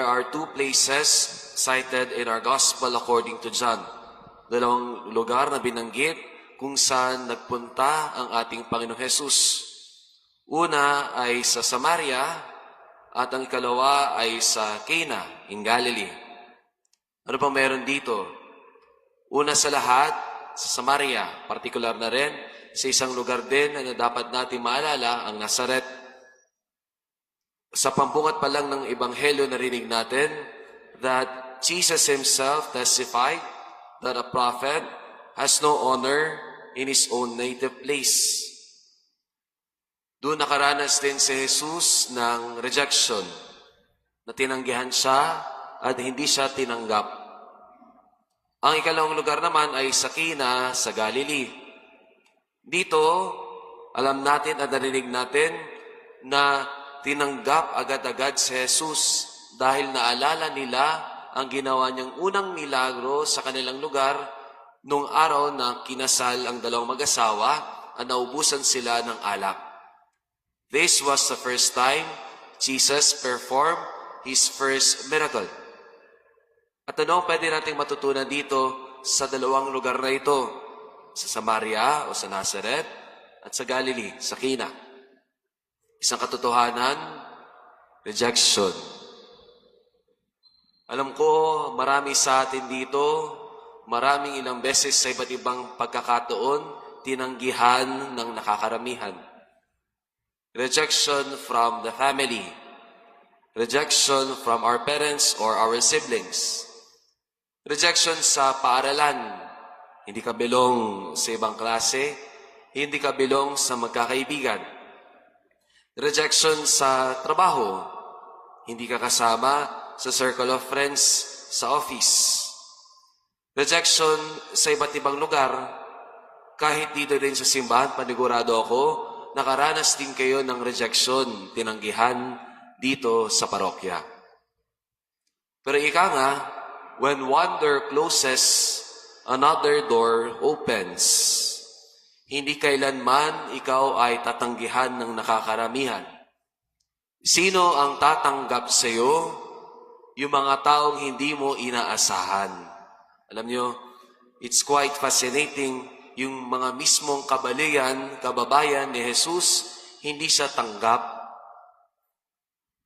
there are two places cited in our Gospel according to John. Dalawang lugar na binanggit kung saan nagpunta ang ating Panginoong Jesus. Una ay sa Samaria at ang ikalawa ay sa Cana in Galilee. Ano pang meron dito? Una sa lahat, sa Samaria, partikular na rin, sa isang lugar din na dapat natin maalala, ang Nazaret. Sa pambungat pa lang ng Ebanghelyo, narinig natin that Jesus Himself testified that a prophet has no honor in his own native place. Doon nakaranas din si Jesus ng rejection, na tinanggihan siya at hindi siya tinanggap. Ang ikalawang lugar naman ay sa Cana sa Galilee. Dito, alam natin at narinig natin na tinanggap agad-agad si Jesus dahil naalala nila ang ginawa niyang unang milagro sa kanilang lugar nung araw na kinasal ang dalawang mag-asawa at naubusan sila ng alak. This was the first time Jesus performed His first miracle. At ano ang pwede nating matutunan dito sa dalawang lugar na ito? Sa Samaria o sa Nazaret at sa Galilee, sa Cana. Isang katotohanan, rejection. Alam ko, marami sa atin dito, maraming ilang beses sa iba't ibang pagkakataon, tinanggihan ng nakakaramihan. Rejection from the family. Rejection from our parents or our siblings. Rejection sa paaralan. Hindi ka belong sa ibang klase. Hindi ka belong sa magkakaibigan. Rejection sa trabaho. Hindi ka kasama sa circle of friends sa office. Rejection sa iba't ibang lugar. Kahit dito din sa simbahan, panigurado ako, nakaranas din kayo ng rejection, tinanggihan dito sa parokya. Pero ika nga, when one door closes, another door opens. Hindi kailanman ikaw ay tatanggihan ng nakakaramihan. Sino ang tatanggap sa iyo? Yung mga taong hindi mo inaasahan. Alam nyo, it's quite fascinating, yung mga mismong kababayan ni Jesus, hindi siya tanggap.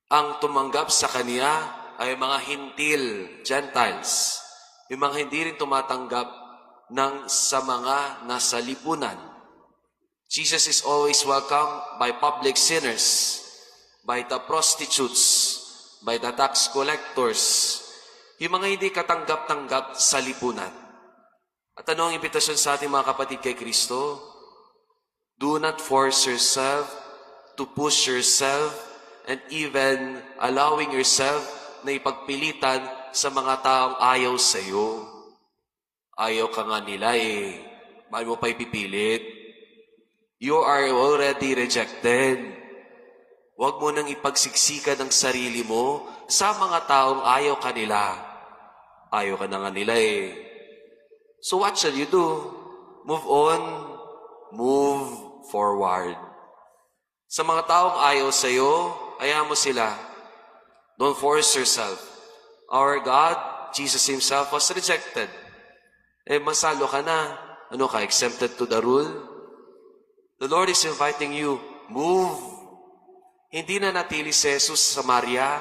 Ang tumanggap sa Kanya ay mga hintil, Gentiles. Yung mga hindi rin tumatanggap sa mga nasa lipunan. Jesus is always welcomed by public sinners, by the prostitutes, by the tax collectors, yung mga hindi katanggap-tanggap sa lipunan. At ano ang imbitasyon sa ating mga kapatid kay Kristo? Do not force yourself to push yourself and even allowing yourself na ipagpilitan sa mga taong ayaw sa iyo. Ayaw ka nga nila eh. Mahal mo pa ipipilit. You are already rejected. Huwag mo nang ipagsiksikan ng sarili mo sa mga taong ayaw ka nila. Ayaw ka na nga nila eh. So what shall you do? Move on. Move forward. Sa mga taong ayaw sa iyo, ayaw mo sila. Don't force yourself. Our God, Jesus Himself, was rejected. Masalo ka na. Ano ka, exempted to the rule? The Lord is inviting you, move. Hindi na natili si Jesus sa Samaria.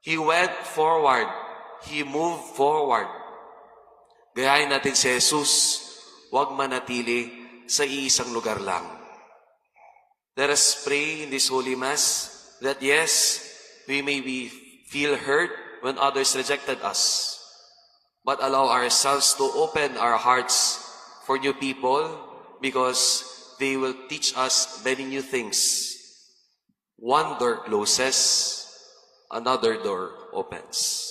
He went forward. He moved forward. Gayahin natin si Jesus, huwag manatili sa iisang lugar lang. Let us pray in this Holy Mass that yes, we may feel hurt when others rejected us, but allow ourselves to open our hearts for new people because they will teach us many new things. One door closes, another door opens.